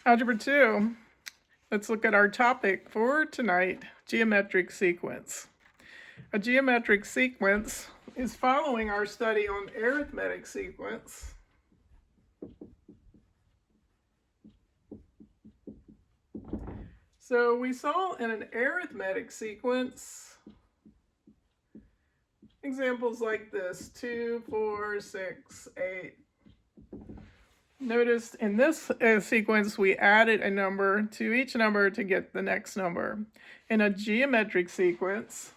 Algebra 2. Let's look at our topic for tonight, geometric sequence. A geometric sequence is following our study on arithmetic sequence. So we saw in an arithmetic sequence examples like this, 2, 4, 6, 8. Notice in this sequence we added a number to each number to get the next number. In a geometric sequence,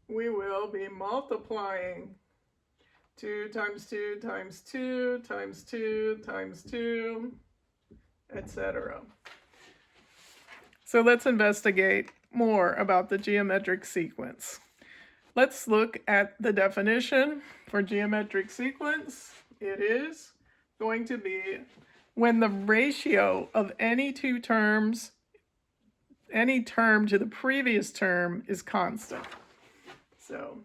we will be multiplying 2 times 2 times 2 times 2 times 2, etc. So let's investigate more about the geometric sequence. Let's look at the definition for geometric sequence. It is going to be when the ratio of any two terms, any term to the previous term is constant. So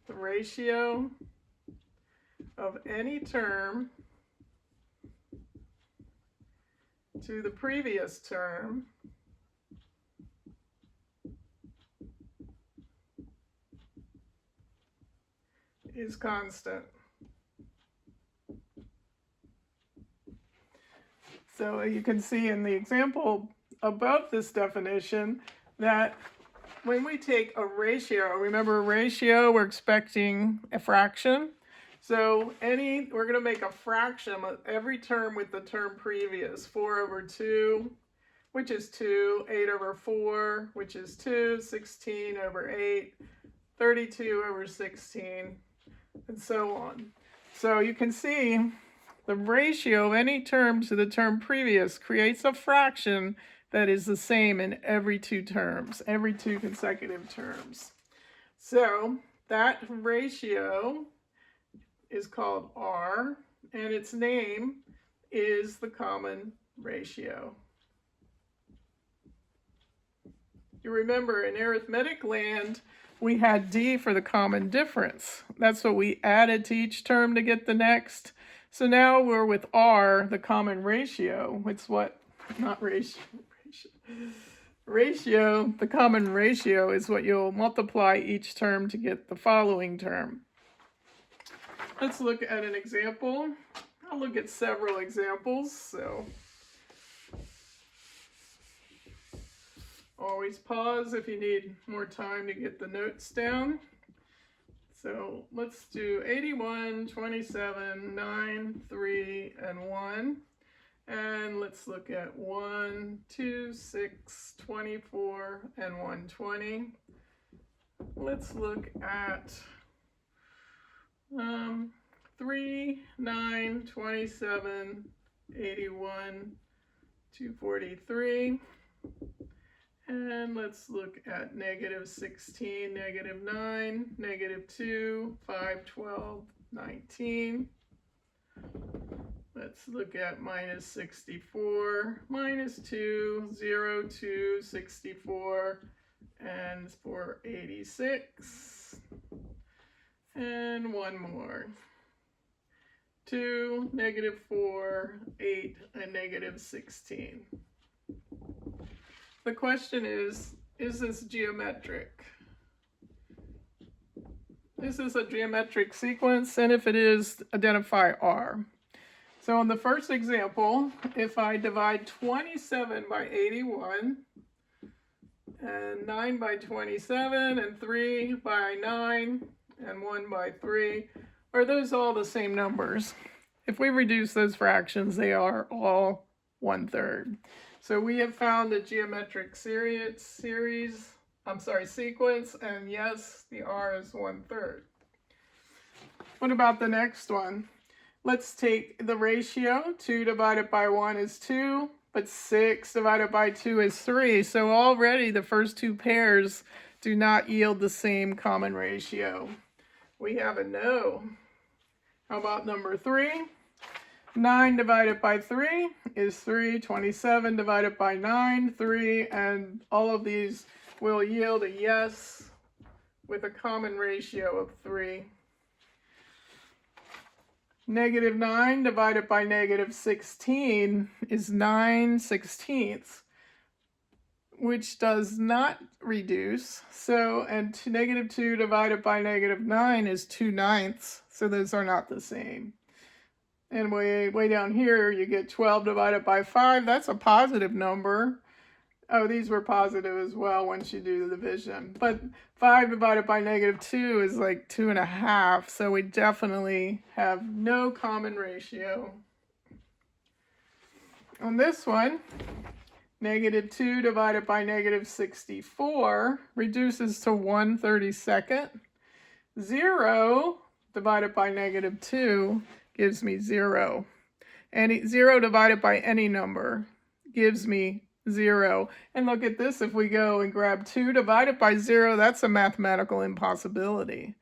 the ratio of any term to the previous term is constant. So you can see in the example above this definition that when we take a ratio, remember a ratio, we're expecting a fraction. So we're going to make a fraction of every term with the term previous. 4 over 2, which is 2, 8 over 4, which is 2, 16 over 8, 32 over 16, and so on. So you can see the ratio of any term to the term previous creates a fraction that is the same in every two terms, every two consecutive terms. So that ratio is called R, and its name is the common ratio. You remember in arithmetic land, we had D for the common difference. That's what we added to each term to get the next. So now we're with R, the common ratio. It's what, not ratio. Ratio, the common ratio is what you'll multiply each term to get the following term. Let's look at an example. I'll look at several examples. So always pause if you need more time to get the notes down. So let's do 81, 27, 9, 3, and 1. And let's look at 1, 2, 6, 24, and 120. Let's look at 3, 9, 27, 81, 243. And let's look at negative 16, negative 9, negative 2, 5, 12, 19. Let's look at minus 64, minus 2, 0, 2, 64, and 486. And one more. 2, negative 4, 8, and negative 16. The question is this geometric? Is this a geometric sequence? And if it is, identify R. So in the first example, if I divide 27 by 81, and 9 by 27, and 3 by 9, and 1 by 3, are those all the same numbers? If we reduce those fractions, they are all 1/3. So we have found a geometric sequence, and yes, the R is 1/3. What about the next one? Let's take the ratio. 2 divided by 1 is 2, but 6 divided by 2 is 3. So already the first two pairs do not yield the same common ratio. We have a no. How about number 3? 9 divided by 3 is 3. 27 divided by 9, 3. And all of these will yield a yes. with a common ratio of 3. Negative 9 divided by negative 16 is 9/16, which does not reduce. So, and negative 2 divided by negative 9 is 2/9. So those are not the same. And way down here, you get 12 divided by 5. That's a positive number. Oh, these were positive as well once you do the division. But 5 divided by negative 2 is like 2.5. So we definitely have no common ratio. On this one, negative 2 divided by negative 64 reduces to 1/32. 0 divided by negative 2 gives me 0. 0 divided by any number gives me 0. And look at this, if we go and grab 2 divided by 0, that's a mathematical impossibility.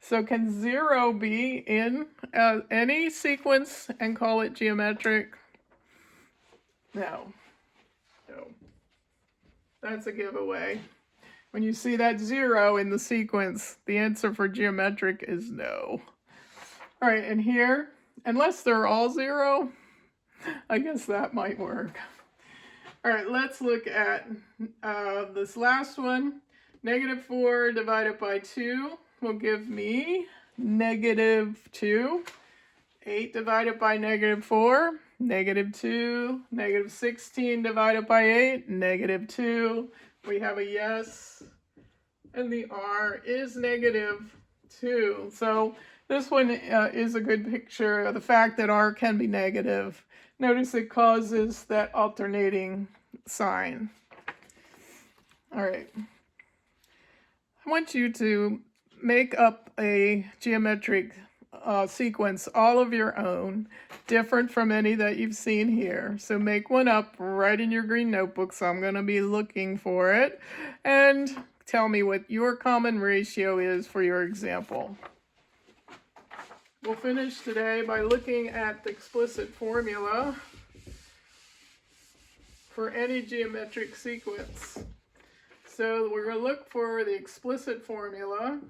So can 0 be in any sequence and call it geometric? No. No. That's a giveaway. When you see that 0 in the sequence, the answer for geometric is no. All right, and here, unless they're all 0, I guess that might work. All right, let's look at this last one. Negative 4 divided by 2 will give me negative 2. 8 divided by negative 4, negative 2. Negative 16 divided by 8, negative 2. We have a yes, and the R is negative 2. So this one is a good picture of the fact that R can be negative. Notice it causes that alternating sign. All right. I want you to make up a geometric sequence all of your own, different from any that you've seen here. So make one up right in your green notebook. So I'm going to be looking for it. And tell me what your common ratio is for your example. We'll finish today by looking at the explicit formula for any geometric sequence. So we're going to look for the explicit formula.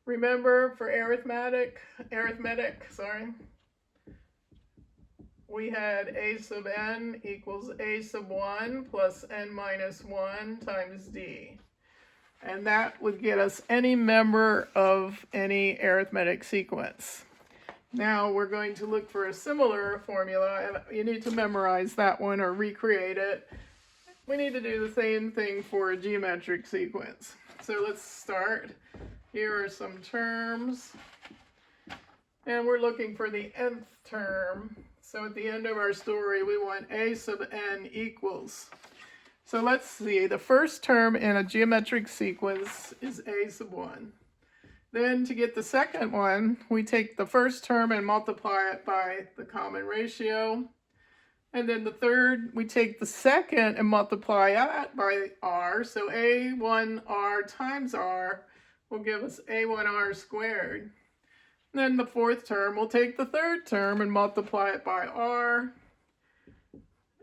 Remember, for arithmetic, we had a sub n equals a sub 1 plus n minus 1 times d. And that would get us any member of any arithmetic sequence. Now we're going to look for a similar formula, and you need to memorize that one or recreate it. We need to do the same thing for a geometric sequence. So let's start. Here are some terms, and we're looking for the nth term. So at the end of our story, we want a sub n equals. So let's see, the first term in a geometric sequence is a sub 1. Then to get the second one, we take the first term and multiply it by the common ratio. And then the third, we take the second and multiply that by r. So a1r times r will give us a1r squared. And then the fourth term, we'll take the third term and multiply it by r,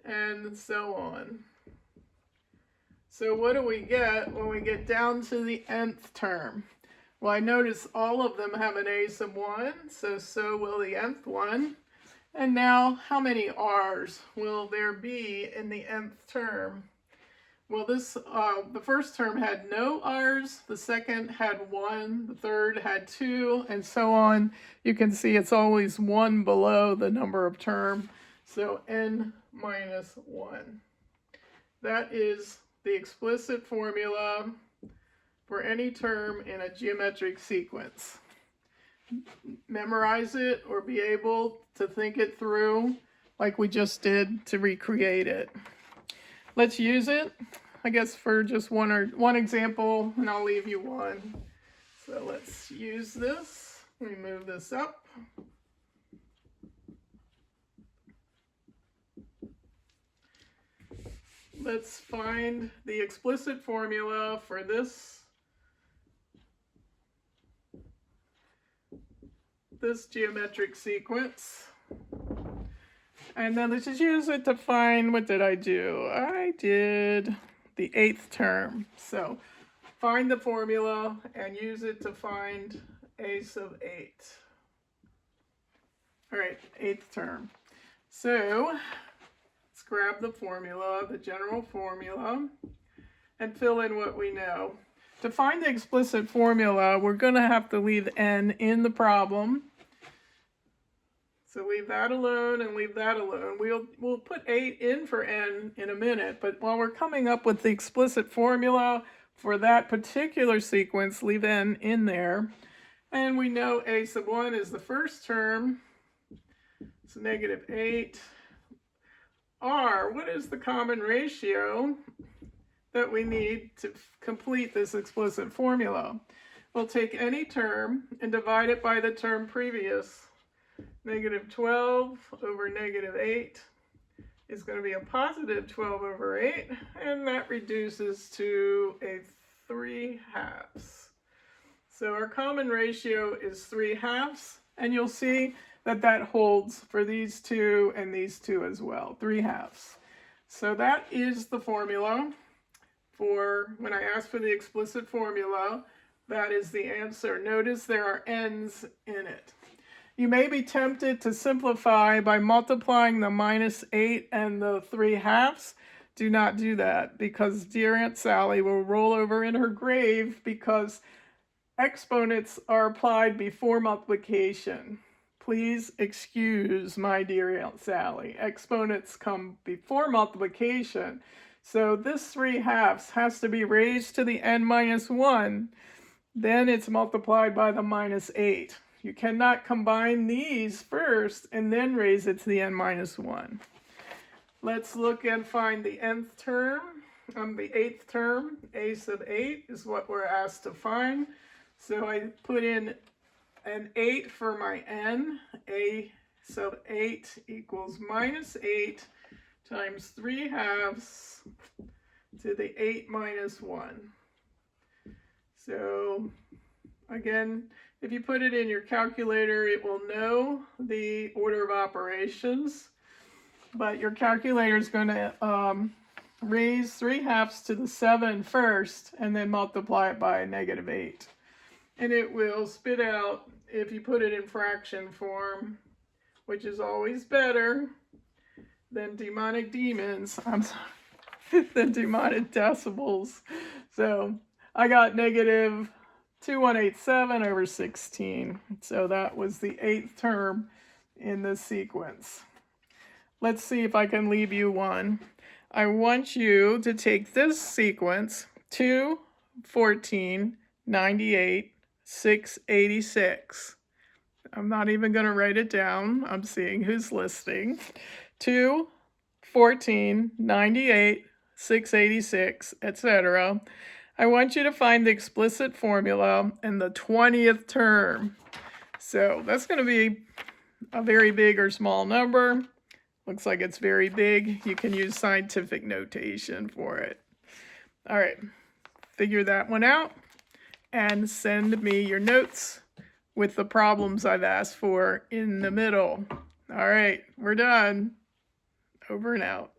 and so on. So what do we get when we get down to the nth term? Well, I notice all of them have an a sub 1, so will the nth one. And now, how many r's will there be in the nth term? Well, the first term had no r's, the second had 1, the third had 2, and so on. You can see it's always 1 below the number of term, so n minus 1. That is the explicit formula for any term in a geometric sequence. Memorize it or be able to think it through like we just did to recreate it. Let's use it, I guess, for just one example, and I'll leave you one. So let's use this. Let me move this up. Let's find the explicit formula for this geometric sequence. And then let's just use it to find, what did I do? I did the 8th term. So find the formula and use it to find a sub 8. All right, 8th term. So let's grab the formula, the general formula, and fill in what we know. To find the explicit formula, we're going to have to leave n in the problem. So leave that alone and leave that alone. We'll put 8 in for n in a minute, but while we're coming up with the explicit formula for that particular sequence, leave n in there. And we know a sub 1 is the first term, so negative 8. R, what is the common ratio that we need to complete this explicit formula? We'll take any term and divide it by the term previous. Negative 12 over negative 8 is going to be a positive 12 over 8, and that reduces to a 3/2. So our common ratio is 3/2, and you'll see that that holds for these two and these two as well, 3/2. So that is the formula for when I ask for the explicit formula. That is the answer. Notice there are n's in it. You may be tempted to simplify by multiplying the -8 and the 3/2. Do not do that, because dear Aunt Sally will roll over in her grave because exponents are applied before multiplication. Please excuse my dear Aunt Sally. Exponents come before multiplication. So this 3/2 has to be raised to the n-1. Then it's multiplied by the -8. You cannot combine these first and then raise it to the n-1. Let's look and find the nth term. The 8th term, a sub 8, is what we're asked to find. So I put in an 8 for my n. A sub 8 equals -8 times 3/2 to the 8 minus 1. So again, if you put it in your calculator, it will know the order of operations, but your calculator is going to raise 3/2 to the 7 first and then multiply it by -8. And it will spit out, if you put it in fraction form, which is always better than demonic demons, than demonic decimals. So I got -2187 over 16. So that was the 8th term in this sequence. Let's see if I can leave you one. I want you to take this sequence, 2, 14, 98, 686. I'm not even going to write it down. I'm seeing who's listening. 2, 14, 98, 686, etc. I want you to find the explicit formula in the 20th term. So that's going to be a very big or small number. Looks like it's very big. You can use scientific notation for it. All right, figure that one out and send me your notes with the problems I've asked for in the middle. All right, we're done. Over and out.